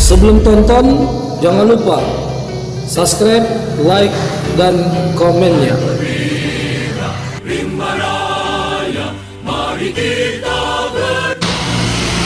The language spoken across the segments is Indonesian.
Sebelum tonton, jangan lupa subscribe, like, dan komennya.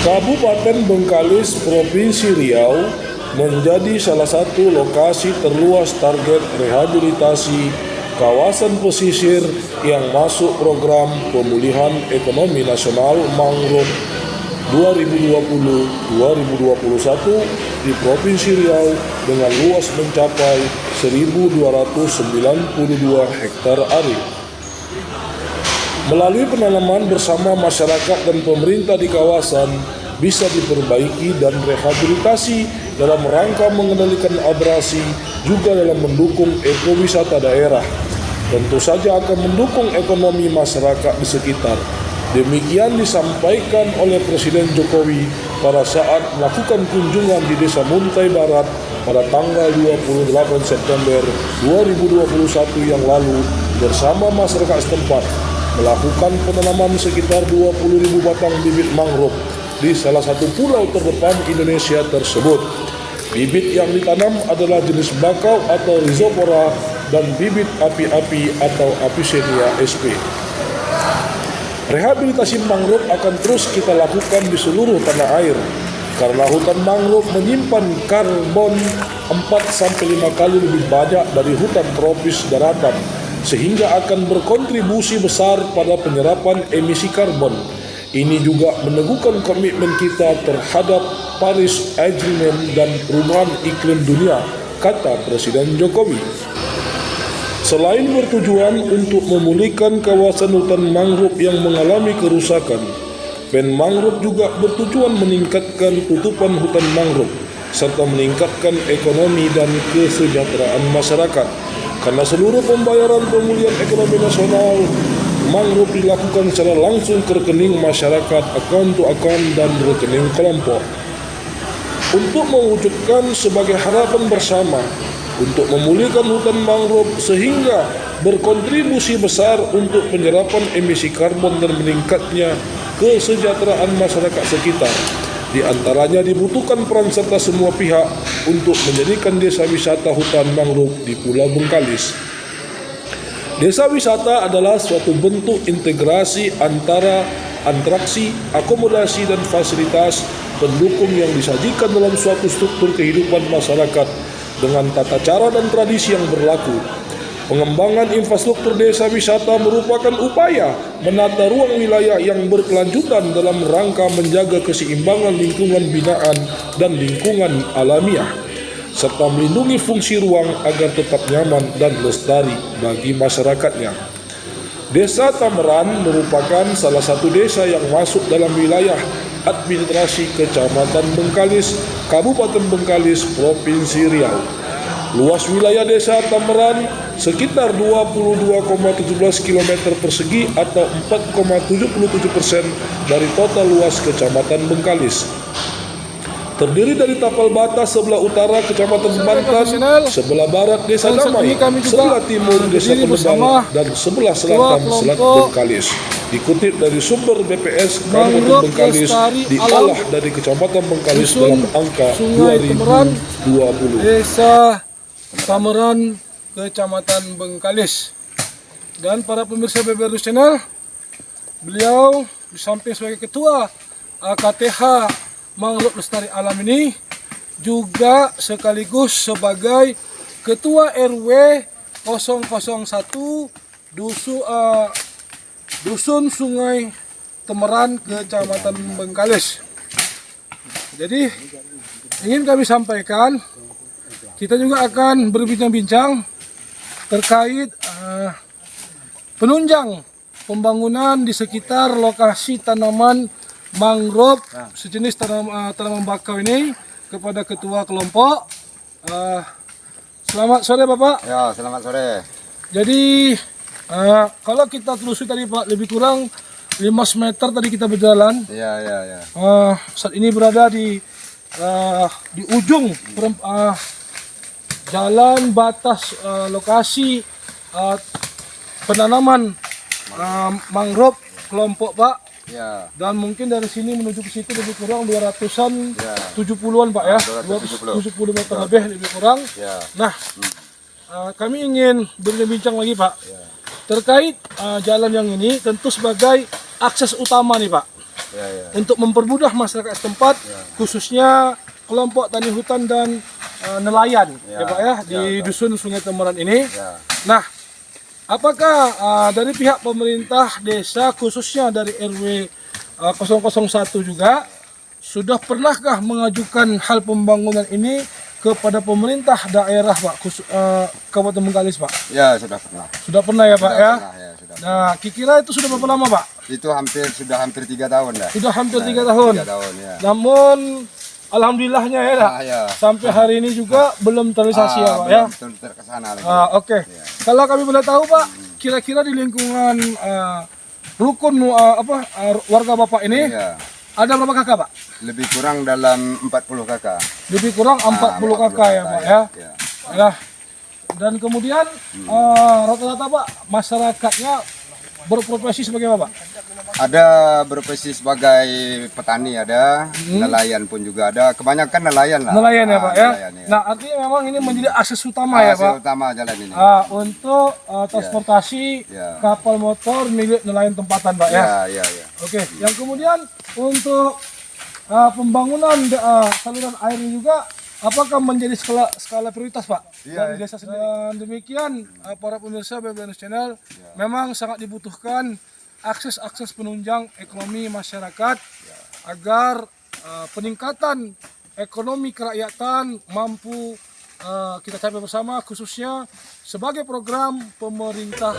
Kabupaten Bengkalis, Provinsi Riau menjadi salah satu lokasi terluas target rehabilitasi kawasan pesisir yang masuk program pemulihan ekonomi nasional mangrove 2020-2021 di Provinsi Riau dengan luas mencapai 1.292 hektar area. Melalui penanaman bersama masyarakat dan pemerintah di kawasan bisa diperbaiki dan rehabilitasi dalam rangka mengendalikan abrasi, juga dalam mendukung ekowisata daerah. Tentu saja akan mendukung ekonomi masyarakat di sekitar. Demikian disampaikan oleh Presiden Jokowi pada saat melakukan kunjungan di Desa Muntai Barat pada tanggal 28 September 2021 yang lalu bersama masyarakat setempat, melakukan penanaman sekitar 20.000 batang bibit mangrove di salah satu pulau terdepan Indonesia tersebut. Bibit yang ditanam adalah jenis bakau atau Rhizopora dan bibit api-api atau Avicennia sp. Rehabilitasi mangrove akan terus kita lakukan di seluruh tanah air karena hutan mangrove menyimpan karbon 4-5 kali lebih banyak dari hutan tropis daratan, sehingga akan berkontribusi besar pada penyerapan emisi karbon. Ini juga meneguhkan komitmen kita terhadap Paris Agreement dan perubahan iklim dunia, kata Presiden Jokowi. Selain bertujuan untuk memulihkan kawasan hutan mangrove yang mengalami kerusakan, Pen Mangrove juga bertujuan meningkatkan tutupan hutan mangrove serta meningkatkan ekonomi dan kesejahteraan masyarakat. Karena seluruh pembayaran pemulihan ekonomi nasional mangrove dilakukan secara langsung ke rekening masyarakat, account to account, dan rekening kelompok. Untuk mewujudkan sebagai harapan bersama untuk memulihkan hutan mangrove sehingga berkontribusi besar untuk penyerapan emisi karbon dan meningkatnya kesejahteraan masyarakat sekitar. Di antaranya dibutuhkan peran serta semua pihak untuk menjadikan desa wisata hutan mangrove di Pulau Bengkalis. Desa wisata adalah suatu bentuk integrasi antara atraksi, akomodasi, dan fasilitas pendukung yang disajikan dalam suatu struktur kehidupan masyarakat dengan tata cara dan tradisi yang berlaku. Pengembangan infrastruktur desa wisata merupakan upaya menata ruang wilayah yang berkelanjutan dalam rangka menjaga keseimbangan lingkungan binaan dan lingkungan alamiah, serta melindungi fungsi ruang agar tetap nyaman dan lestari bagi masyarakatnya. Desa Tameran merupakan salah satu desa yang masuk dalam wilayah administrasi Kecamatan Bengkalis, Kabupaten Bengkalis, Provinsi Riau. Luas wilayah desa Tameran sekitar 22,17 km persegi atau 4,77% dari total luas Kecamatan Bengkalis. Terdiri dari tapal batas sebelah utara Kecamatan Bantan, sebelah barat Desa Damai, sebelah timur Desa Penebal, dan sebelah selatan Selat Bengkalis. Dikutip dari sumber BPS Kabupaten Bengkalis, diolah dari Kecamatan Bengkalis dalam angka 2020. Desa Tameran, Kecamatan Bengkalis. Dan para pemirsa BBR News Channel, beliau di samping sebagai ketua KTH Mangrove Lestari Alam ini juga sekaligus sebagai ketua RW 001 Dusun Sungai Tameran, Kecamatan Bengkalis. Jadi ingin kami sampaikan, kita juga akan berbincang-bincang terkait penunjang pembangunan di sekitar lokasi tanaman mangrove sejenis tanaman bakau ini kepada ketua kelompok. Selamat sore Bapak. Ya, selamat sore. Jadi kalau kita telusuri tadi Pak, lebih kurang 5 meter tadi kita berjalan. Ya. Saat ini berada di ujung jalan batas lokasi penanaman mangrove kelompok Pak. Ya. Dan mungkin dari sini menuju ke situ lebih kurang 200-an, 70-an Pak ya. 270 meter lebih kurang. Ya. Nah, kami ingin berbincang lagi Pak. Terkait jalan yang ini tentu sebagai akses utama nih Pak. Untuk mempermudah masyarakat setempat, khususnya kelompok tani hutan dan nelayan ya Pak ya, di dusun Sungai Temeran ini. Nah, apakah dari pihak pemerintah desa khususnya dari RW 001 juga sudah pernahkah mengajukan hal pembangunan ini kepada pemerintah daerah Pak, Kabupaten Bengkalis Pak? Ya, sudah pernah. Sudah pernah ya Pak ya? Pernah, ya, sudah. Nah, kira-kira itu sudah berapa lama Pak? Itu sudah hampir 3 tahun dah. Sudah hampir 3 tahun. 3 tahun ya. Namun alhamdulillahnya ya, Ya. sampai hari ini juga belum terrealisasi ya Pak ya. Belum terkesana lagi. Oke. Kalau kami boleh tahu Pak, kira-kira di lingkungan rukun warga Bapak ini ada berapa kakak Pak? Lebih kurang dalam 40 kakak. Lebih kurang 40 kakak ya Pak ya. Ya. Dan kemudian rata-rata Pak masyarakatnya berprofesi sebagai apa Pak? Ada berprofesi sebagai petani, ada nelayan pun juga ada. Kebanyakan nelayan lah. Nelayan ya Pak ya. Nelayan, ya. Nah artinya memang ini menjadi akses utama ya Pak. Akses utama jalan ini. Untuk transportasi kapal motor milik nelayan tempatan Pak ya. Ya. Oke. Yang kemudian untuk pembangunan saluran air ini juga apakah menjadi skala prioritas Pak? Dari desa sendiri. Dan demikian para pemirsa BBNews Channel memang sangat dibutuhkan akses penunjang ekonomi masyarakat agar peningkatan ekonomi kerakyatan mampu kita capai bersama, khususnya sebagai program pemerintah.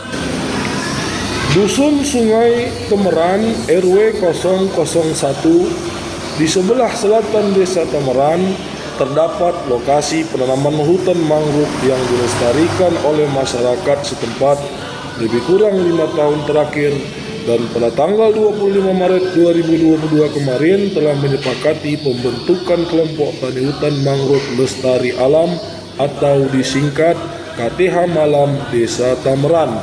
Dusun Sungai Temeran RW 001 di sebelah selatan Desa Temeran terdapat lokasi penanaman hutan mangrove yang dilestarikan oleh masyarakat setempat lebih kurang 5 tahun terakhir, dan pada tanggal 25 Maret 2022 kemarin telah menyepakati pembentukan kelompok tani hutan mangrove lestari alam atau disingkat KTH Malam Desa Temeran.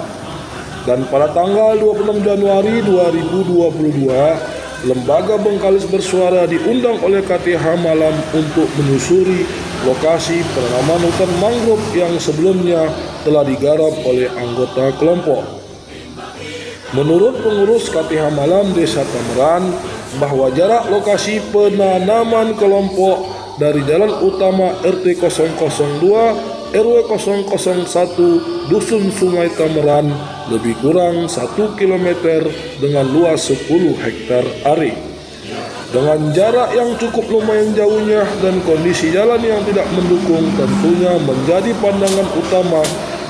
Dan pada tanggal 26 Januari 2022 Lembaga Bengkalis Bersuara diundang oleh KTH Malam untuk menyusuri lokasi penanaman hutan mangrove yang sebelumnya telah digarap oleh anggota kelompok. Menurut pengurus KTH Malam Desa Temeran, bahwa jarak lokasi penanaman kelompok dari jalan utama RT 002 RW 001 Dusun Sungai Temeran lebih kurang 1 km dengan luas 10 hektar are. Dengan jarak yang cukup lumayan jauhnya dan kondisi jalan yang tidak mendukung, tentunya menjadi pandangan utama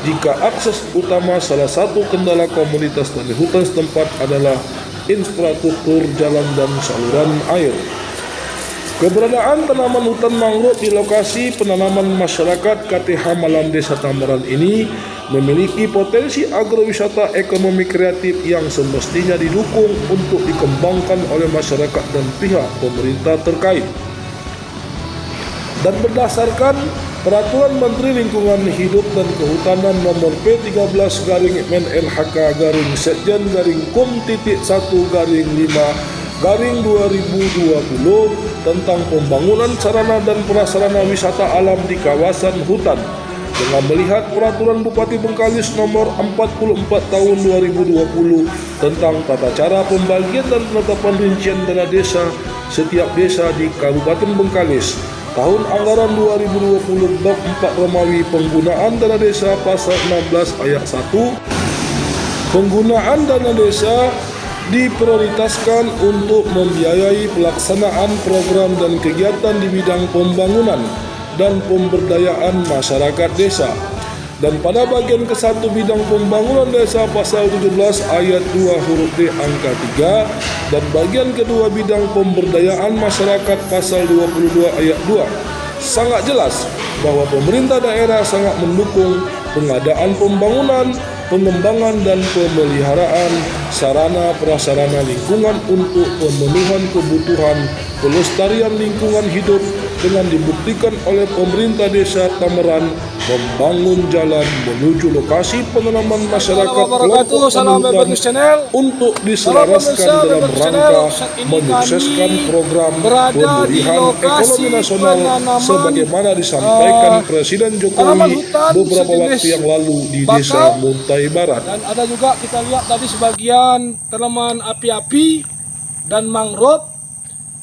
jika akses utama salah satu kendala komunitas tani hutan setempat adalah infrastruktur jalan dan saluran air. Keberadaan tanaman hutan mangrove di lokasi penanaman masyarakat KTH Malam Desa Temeran ini memiliki potensi agrowisata ekonomi kreatif yang semestinya didukung untuk dikembangkan oleh masyarakat dan pihak pemerintah terkait. Dan berdasarkan Peraturan Menteri Lingkungan Hidup dan Kehutanan Nomor P13/Kum.1/5/2020 tentang pembangunan sarana dan prasarana wisata alam di kawasan hutan, dengan melihat Peraturan Bupati Bengkalis Nomor 44 Tahun 2020 tentang tata cara pembagian dan penetapan rincian dana desa setiap desa di Kabupaten Bengkalis tahun anggaran 2020 bab 4 Romawi penggunaan dana desa pasal 16 ayat 1. Penggunaan dana desa diprioritaskan untuk membiayai pelaksanaan program dan kegiatan di bidang pembangunan dan pemberdayaan masyarakat desa. Dan pada bagian ke-1 bidang pembangunan desa pasal 17 ayat 2 huruf D angka 3 dan bagian kedua bidang pemberdayaan masyarakat pasal 22 ayat 2 sangat jelas bahwa pemerintah daerah sangat mendukung pengadaan pembangunan, pengembangan dan pemeliharaan sarana prasarana lingkungan untuk pemenuhan kebutuhan pelestarian lingkungan hidup dengan dibuktikan oleh pemerintah desa Tameran membangun jalan menuju lokasi penanaman masyarakat kelompok Salam tani Bebas hutan Channel. untuk Salam diselaraskan pemirsa dalam Bebas Channel. rangka Saat ini menyukseskan kami program berada di pemulihan lokasi ekonomi nasional penanaman, sebagaimana disampaikan Presiden tanaman Jokowi hutan beberapa sejenis waktu yang lalu di bakau. Desa Muntai Barat. Dan ada juga kita lihat tadi sebagian tanaman api-api dan mangrove.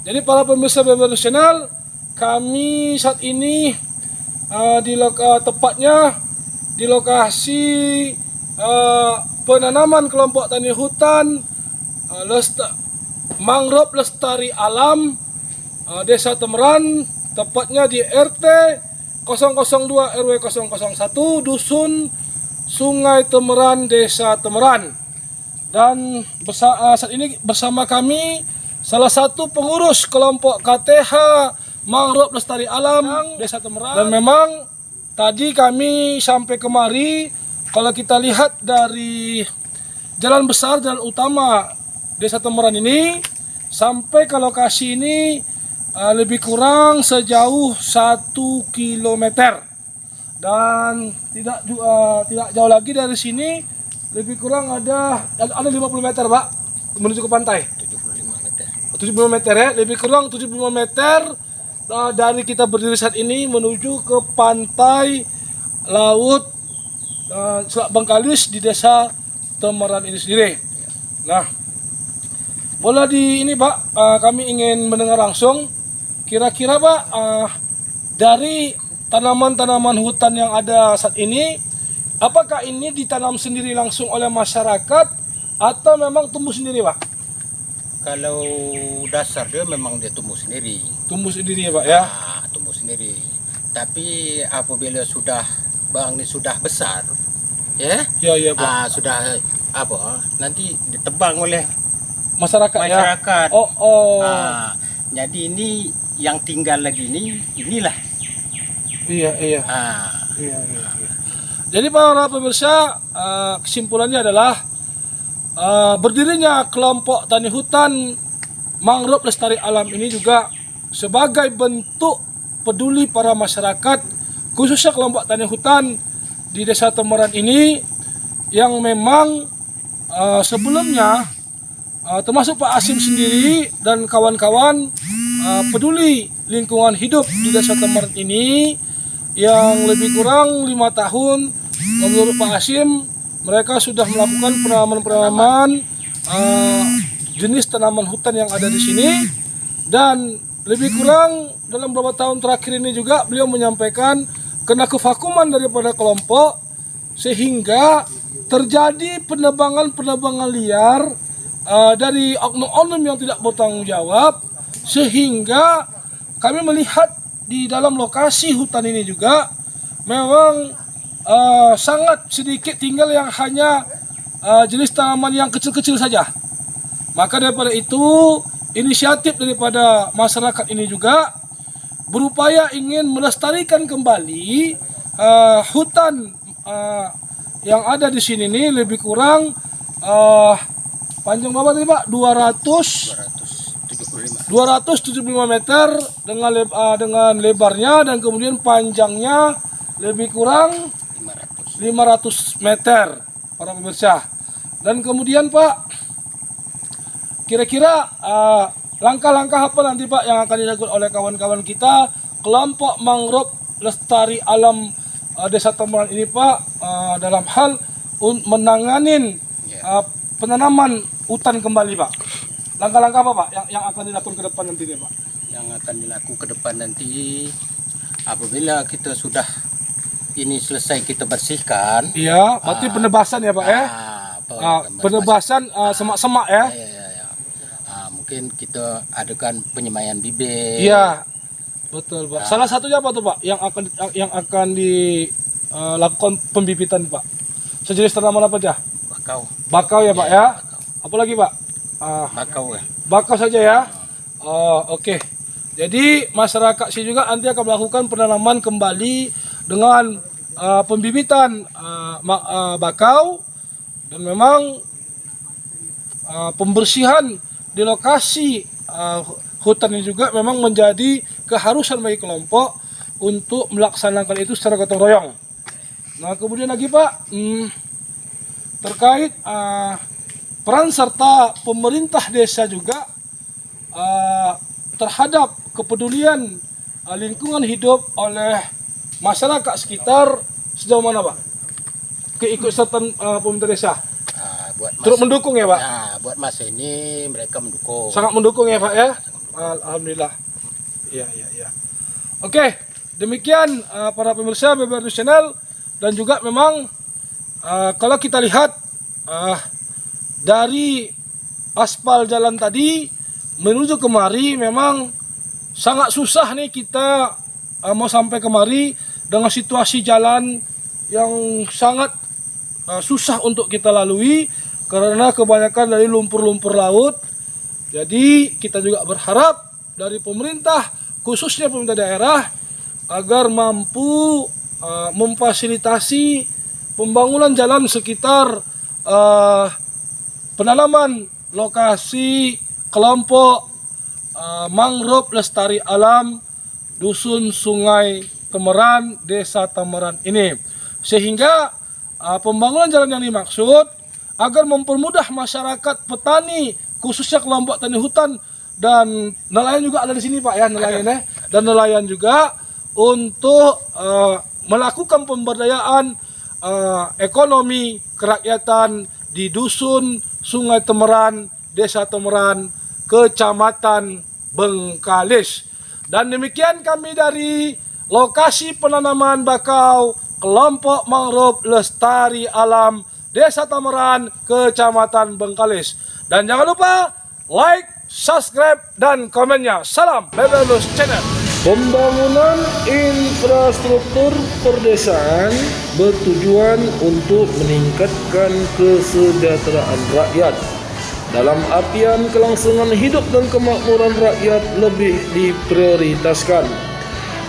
Jadi para pemirsa Bebas Channel, kami saat ini tepatnya di lokasi penanaman kelompok tani hutan mangrove lestari alam Desa Tameran, tepatnya di RT 002 RW 001 Dusun Sungai Tameran, Desa Tameran. Dan saat ini bersama kami salah satu pengurus kelompok KTH Mangrove Lestari Alam Desa Tameran. Dan memang tadi kami sampai kemari, kalau kita lihat dari jalan besar, jalan utama Desa Tameran ini sampai ke lokasi ini lebih kurang sejauh 1 kilometer. Dan tidak jauh lagi dari sini, lebih kurang ada 50 meter, Pak, menuju ke pantai. 75 meter ya, lebih kurang 75 meter dari kita berdiri saat ini menuju ke pantai laut Selat Bengkalis di Desa Tameran ini sendiri. Nah, boleh di ini Pak, kami ingin mendengar langsung kira-kira Pak, dari tanaman-tanaman hutan yang ada saat ini, apakah ini ditanam sendiri langsung oleh masyarakat atau memang tumbuh sendiri Pak? Kalau dasar dia memang dia tumbuh sendiri. Tumbuh sendiri ya Pak ya? Tumbuh sendiri. Tapi apabila sudah ini sudah besar, ya? Iya Pak. Sudah nanti ditebang oleh masyarakat ya? Oh. Jadi ini yang tinggal lagi inilah. Iya. Iya. Jadi para pemirsa, kesimpulannya adalah berdirinya kelompok tani hutan Mangrove Lestari Alam ini juga sebagai bentuk peduli para masyarakat, khususnya kelompok tani hutan di Desa Tameran ini yang memang sebelumnya termasuk Pak Asim sendiri dan kawan-kawan peduli lingkungan hidup di Desa Tameran ini yang lebih kurang 5 tahun. Menurut Pak Asim, mereka sudah melakukan penanaman jenis tanaman hutan yang ada di sini, dan lebih kurang dalam beberapa tahun terakhir ini juga beliau menyampaikan kena kevakuman daripada kelompok sehingga terjadi penebangan liar dari oknum-oknum yang tidak bertanggung jawab, sehingga kami melihat di dalam lokasi hutan ini juga memang sangat sedikit tinggal yang hanya jenis tanaman yang kecil-kecil saja. Maka daripada itu, inisiatif daripada masyarakat ini juga berupaya ingin melestarikan kembali hutan yang ada di sini ini lebih kurang panjang berapa tadi Pak? 275 meter dengan lebarnya, dan kemudian panjangnya lebih kurang 500 meter para pemirsa. Dan kemudian Pak, kira-kira langkah-langkah apa nanti Pak yang akan dilakukan oleh kawan-kawan kita kelompok Mangrove Lestari Alam Desa Tameran ini Pak, dalam hal menanganin penanaman hutan kembali Pak? Langkah-langkah apa Pak yang akan dilakukan ke depan nanti Pak? Yang akan dilakukan ke depan nanti apabila kita sudah ini selesai kita bersihkan. Iya, berarti penebasan ya Pak ya? Penebasan semak-semak ya? Ya. Mungkin kita adakan penyemaian bibit. Iya, betul Pak. Salah satunya apa tuh Pak yang akan dilakukan pembibitan Pak? Sejenis tanaman apa aja? Bakau ya Pak ya? Apalagi Pak? Bakau ya. Bakau saja ya? Oke. Jadi masyarakat sini juga nanti akan melakukan penanaman kembali dengan pembibitan bakau, dan memang pembersihan di lokasi hutan ini juga memang menjadi keharusan bagi kelompok untuk melaksanakan itu secara gotong royong. Nah, kemudian lagi Pak, terkait peran serta pemerintah desa juga terhadap kepedulian lingkungan hidup oleh masyarakat sekitar sejauh mana Pak? Keikutsertaan pemerintah desa? Buat Turut mendukung ya Pak? Nah, buat masa ini mereka mendukung. Sangat mendukung ya Pak ya? Alhamdulillah. Iya. Oke, demikian para pemirsa BBR News Channel, dan juga memang kalau kita lihat dari aspal jalan tadi menuju kemari memang sangat susah nih kita mau sampai kemari dengan situasi jalan yang sangat susah untuk kita lalui karena kebanyakan dari lumpur-lumpur laut. Jadi kita juga berharap dari pemerintah, khususnya pemerintah daerah, agar mampu memfasilitasi pembangunan jalan sekitar penanaman lokasi kelompok mangrove lestari alam Dusun Sungai Temeran, Desa Temeran ini, sehingga pembangunan jalan yang dimaksud agar mempermudah masyarakat petani, khususnya kelompok tani hutan dan nelayan juga ada di sini Pak ya, nelayan dan nelayan juga untuk melakukan pemberdayaan ekonomi kerakyatan di Dusun Sungai Temeran, Desa Temeran, Kecamatan Bengkalis. Dan demikian kami dari lokasi penanaman bakau kelompok mangrove lestari alam Desa Temeran, Kecamatan Bengkalis. Dan jangan lupa like, subscribe, dan komennya. Salam BBR News Channel. Pembangunan infrastruktur perdesaan bertujuan untuk meningkatkan kesejahteraan rakyat. Dalam artian kelangsungan hidup dan kemakmuran rakyat lebih diprioritaskan.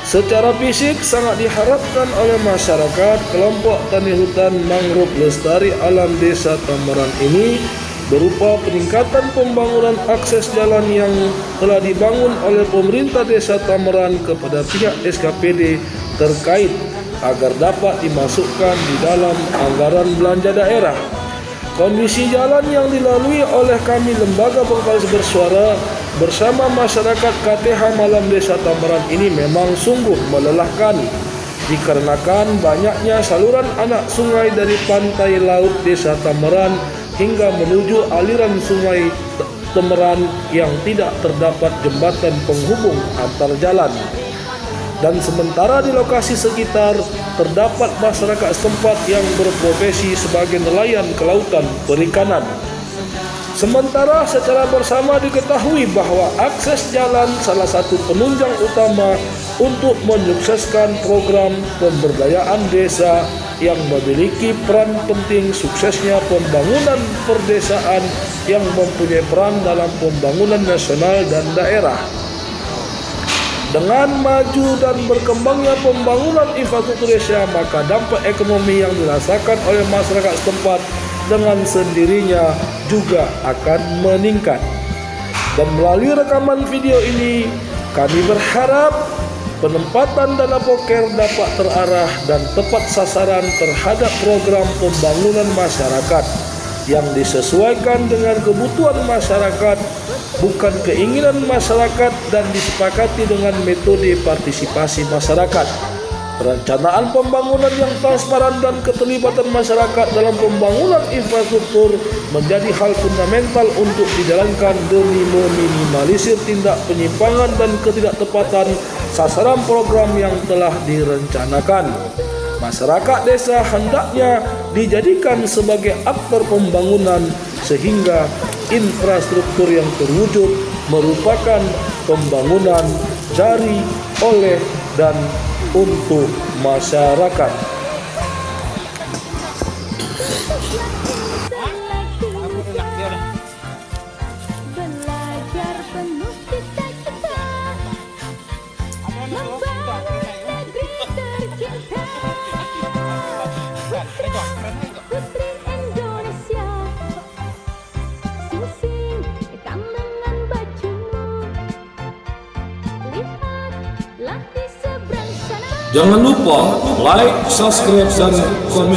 Secara fisik sangat diharapkan oleh masyarakat, kelompok tani hutan mangrove lestari alam Desa Temeran ini berupa peningkatan pembangunan akses jalan yang telah dibangun oleh pemerintah Desa Temeran kepada pihak SKPD terkait agar dapat dimasukkan di dalam anggaran belanja daerah. Kondisi jalan yang dilalui oleh kami Lembaga Bengkalis Bersuara bersama masyarakat KTH Malam Desa Temeran ini memang sungguh melelahkan, dikarenakan banyaknya saluran anak sungai dari pantai laut Desa Temeran hingga menuju aliran sungai Temeran yang tidak terdapat jembatan penghubung antar jalan. Dan sementara di lokasi sekitar terdapat masyarakat setempat yang berprofesi sebagai nelayan kelautan perikanan. Sementara secara bersama diketahui bahwa akses jalan salah satu penunjang utama untuk menyukseskan program pemberdayaan desa yang memiliki peran penting suksesnya pembangunan perdesaan yang mempunyai peran dalam pembangunan nasional dan daerah. Dengan maju dan berkembangnya pembangunan infrastruktur desa, maka dampak ekonomi yang dirasakan oleh masyarakat setempat dengan sendirinya juga akan meningkat. Dan melalui rekaman video ini, kami berharap penempatan dana poker dapat terarah dan tepat sasaran terhadap program pembangunan masyarakat yang disesuaikan dengan kebutuhan masyarakat, bukan keinginan masyarakat, dan disepakati dengan metode partisipasi masyarakat. Perencanaan pembangunan yang transparan dan keterlibatan masyarakat dalam pembangunan infrastruktur menjadi hal fundamental untuk dijalankan demi meminimalisir tindak penyimpangan dan ketidaktepatan sasaran program yang telah direncanakan. Masyarakat desa hendaknya dijadikan sebagai aktor pembangunan sehingga infrastruktur yang terwujud merupakan pembangunan dari, oleh, dan untuk masyarakat. Belajar penuh cita-cita, membangun negeri tercinta. Putri Indonesia, sing-sing hitam dengan bajumu. Lihat Jangan lupa like, subscribe, dan komen.